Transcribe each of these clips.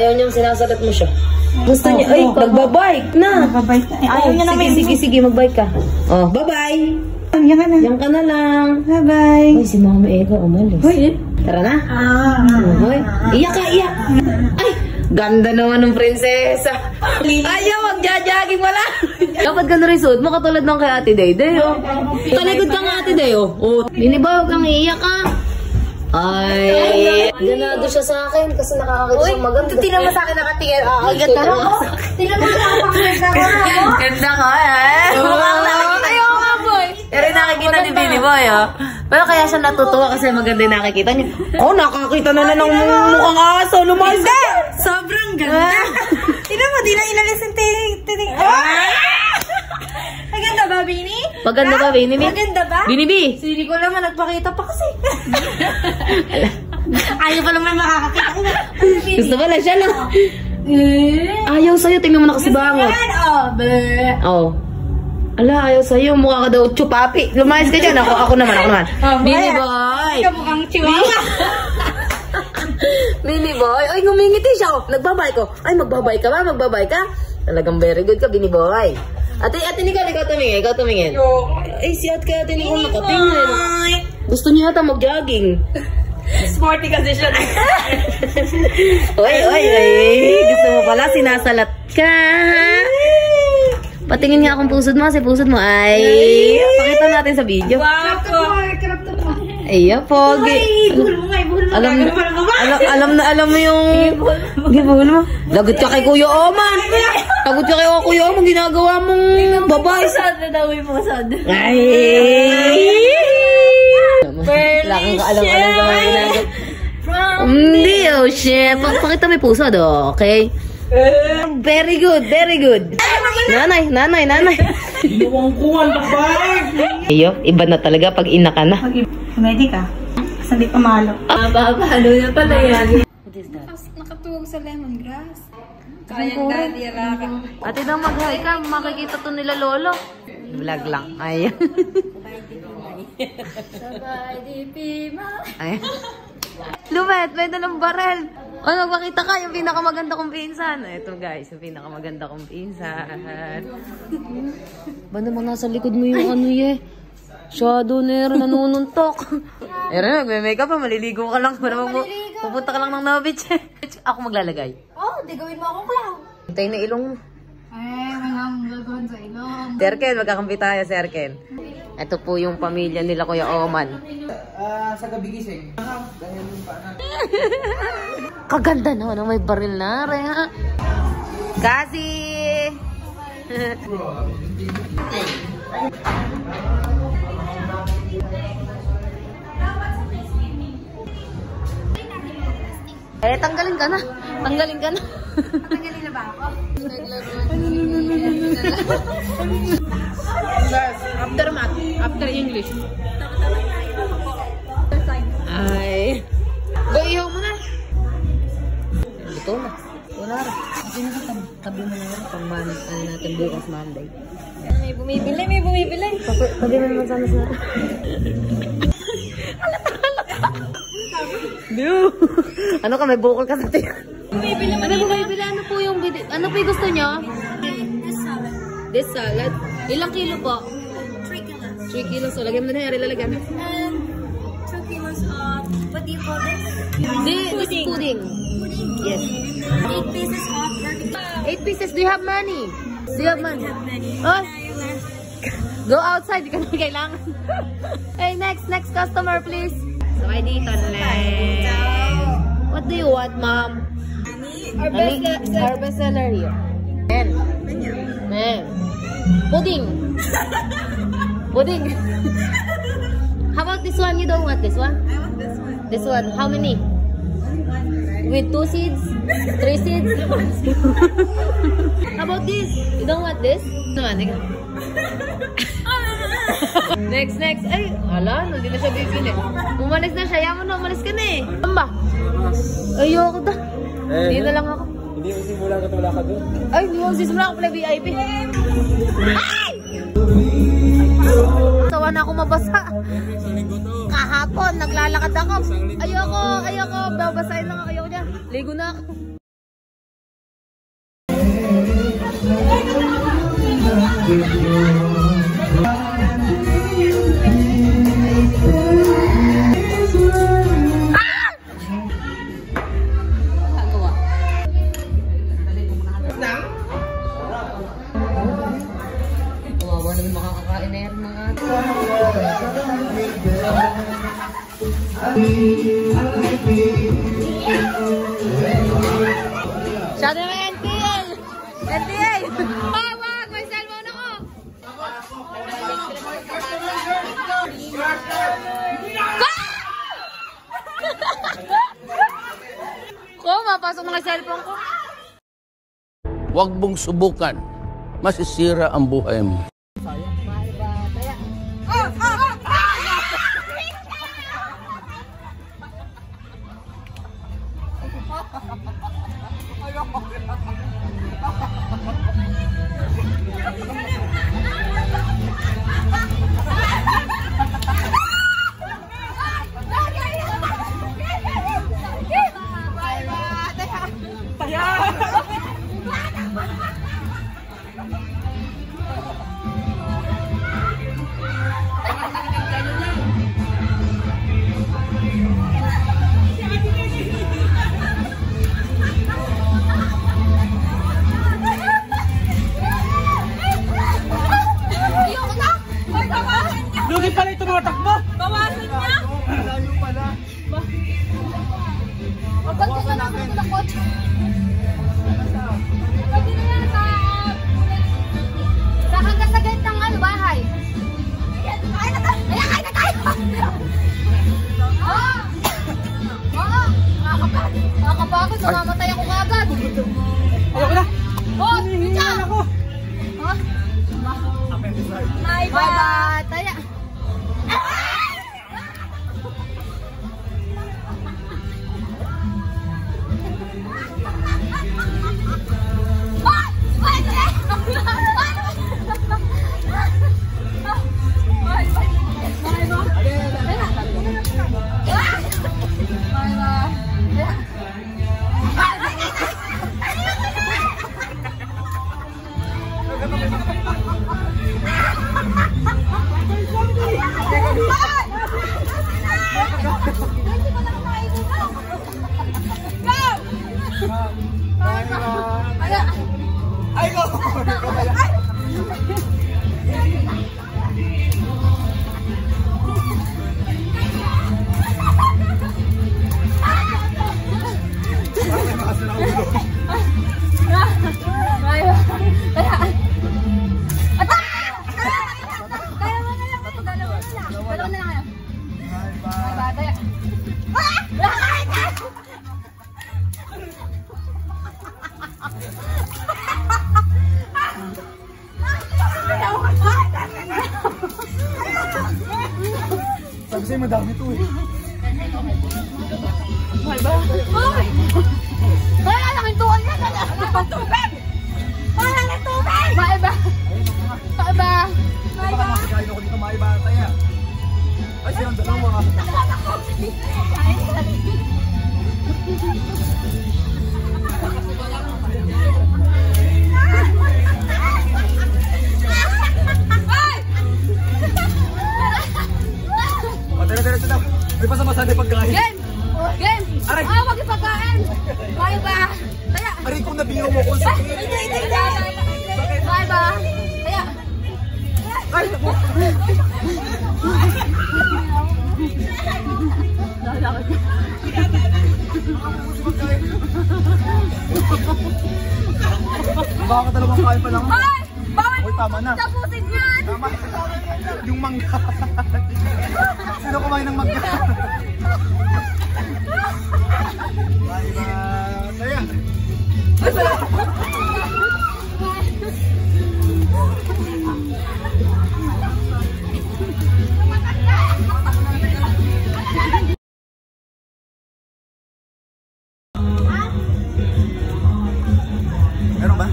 Ayaw niyang sinasagot mo siya. Gusto niya, ay, nagbabike na. Nagbabike na. Ayaw niya naman. Sige, magbike ka. Oh, bye-bye. Yan ka na. Yan ka na lang. Bye-bye. Uy, si Mama Eva umalis. Uy. Tara na. Uy, iyak ka, iyak. Ay, ganda naman ng prinsesa. Ayaw, magjajaging wala. Dapat ganda rin suot mo katulad ng kay Ate Dayday, oh. Talikod ka nga, Ate Day, oh. Binibaw kang iiyak, ka. Ay, ganado siya sa akin kasi nakakakita siyang maganda. Tinan mo sa akin nakatingin. Ang ganda mo. Tinan mo sa akin. Ganda ka, eh. Ayaw nga, boy. Pero nakikita ni Billy Boy, oh. Pero kaya siya natutuwa kasi maganda yung nakikita niya. Oh, nakakita na ng mukhang aso. Lumayas ka! Sobrang ganda. Tinan mo, di na inalis yung tining. Maganda ba, Bini? Maganda ba, Bini? Maganda ba? Bini, Bi? Hindi ko naman nagpakita pa kasi. Ayaw pa naman makakakita. Gusto ba lang siya lang? Ayaw sa'yo, tingnan mo na kasi bangot. Oh. Ala, ayaw sa'yo. Mukha ka daw chupapi. Lumayas ka dyan. Ako naman. Bini Boy! Ikaw mukhang chihuahua. Bini Boy! Ay, ngumingiti siya. Nagbabay ko. Ay, magbabay ka ba? Magbabay ka? Talagang very good ka, Bini Boy. Ate Nicole, ikaw tumingin. Ay, si Ate Nicole nakatingin. Gusto niya ata mag-jogging. Sporty kasi siya. Oy. Gusto mo pala, sinasalat ka. Patingin nga akong pusod mo kasi pusod mo ay pakita natin sa video. Ay, pogi. Alam mo yung gibol mo. Lagot ka kay Kuya Oman. Lagot ka kay Kuya Oman, ginagawa mong babae. Sad na daw yung pusod. Ay. Lakang ka alam sa mga ginagawa. Hindi, oh, chef. Pakita may pusod, okay? Very good. Nanay. Inuwang-kuwan, babae. Iyo, iba na talaga pag ina ka na. Ready ka? Kasi hindi pa malo. Babahalo na pala yan. What is that? Nakatuwag sa lemongrass. Kayang dalira ka. Ate daw mag-hi ka, makikita to nila lolo. Vlog lang. Ay. Sabay di pima. Ay. Lumet, may dalang barel. O, magpakita ka yung pinakamaganda kong pinsan. Ito guys, yung pinakamaganda kong pinsan. Ba naman nasa likod mo yung ano ye? Shadow nero, nanununtok. Nagme-makeup pa, maliligo ka lang. Pupunta ka lang ng Novich. Ako maglalagay. Oh, di gawin mo akong clown. Hintay na ilong mo. Ay, mga gagawin sa ilong. Serken, magkakampi tayo, Serken. Ito po yung pamilya nila Kuya Oman. Sa gabi gising. Kaganda naman ang may baril na rin, ha? Kasi! Tanggalin ka na. Tanggalin na ba ako? After math. After English. Ay. Ihaw mo na. Ito na. Wala rin. Tabi mo na lang pang natin bukas Monday. May bumibili. Tabi mo naman sana sa ano ka, may bukol ka sa tiyan. Bumibili. Ano po yung ano po yung gusto nyo? This salad. Ilang kilo po? 3 kilos. 3 kilos. So, lagyan mo na yung lalagyan. And 2 kilos of, what do you call this? This is pudding. Yes. 8 pieces of barbecue. 8 pieces. Do you have money? Oh. Go outside. Di ka na kailangan. Hey, next customer, please. So, ay dito na. What do you want, ma'am? Our best seller here. Men. Pudding. How about this one? You don't want this one? I want this one. This one. How many? With 2 seeds? 3 seeds? How about this? You don't want this? Next. Ay, ala, hindi na siya bibili. Umalis na siya. Yaman na, umalis ka na eh. Ano ba? Ayoko da. Hindi na lang ako. Hindi mo simula ka wala ka doon. Ay, hindi mo simula ako pala VIP. Ay! Tawa na ako mabasa. Kahapon, naglalakad ako. Ayoko. Babasahin lang ako. Ayoko niya. Ligo na ako. Kawawa naman makakakain na yan mga ate. Shout out naman NTL! NTL! Wag! May cellphone ako! Ko, mapasok mga cellphone ko. Huwag mong subukan. Masisira ang buhay mo. Lugi pala ito mga takbo! Bawasan niya! Malayo pala. Pagod na lang ako ng kotse. Pwede na yan sa hanggang sa gate ng ano, bahay. Ay na tayo! Ay na tayo! Oo! Oo! Nakakapagod, namamatay ako kagad. Ayoko na! Oh! Minsan! ako! Ha? May bataya! Ay ko! Sabi sa'yo madami ito eh. Mahal ba? Hoy! Wala lang ang tuwan yan! Wala lang tubig! Wala lang tubig! Mahal ba? Mahal ba? Mahal ba? Baka masikain ako dito maibantay ah. Ay silang dalawa. Patira-tira daw. May pasama-saan na pagkain. Game! Game! Aray! Ah, wag ipagkain! Mahal ba? Kaya! Aray kung nabiro mo kung sakit. Hindi! Mahal ba? Kaya! Ay! Naku! Baka dalawang kain pa lang. Ay! Bawal! Uy, tama na. Tapusin yan! Tama. Yung mangga. Sino kumain ng mangga? Bye bye. Saya. Meron ba?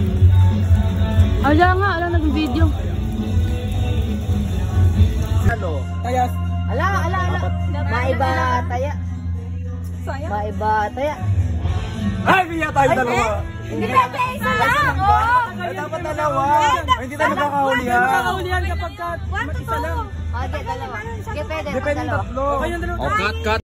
Ala nga, ala nag-video. Hello. Tayas. Ala! Maiba taya! Maiba taya! Ay, kaya tayo dalawa. Hindi pwede! Isa lang! Oo! Dapat dalawa. Hindi tayo magkakahulihan. Magkakahulihan kapag isa lang. Okay, dalawa. Sige, pwede. Depende tatlo. Okay yung dalawa. O, cut.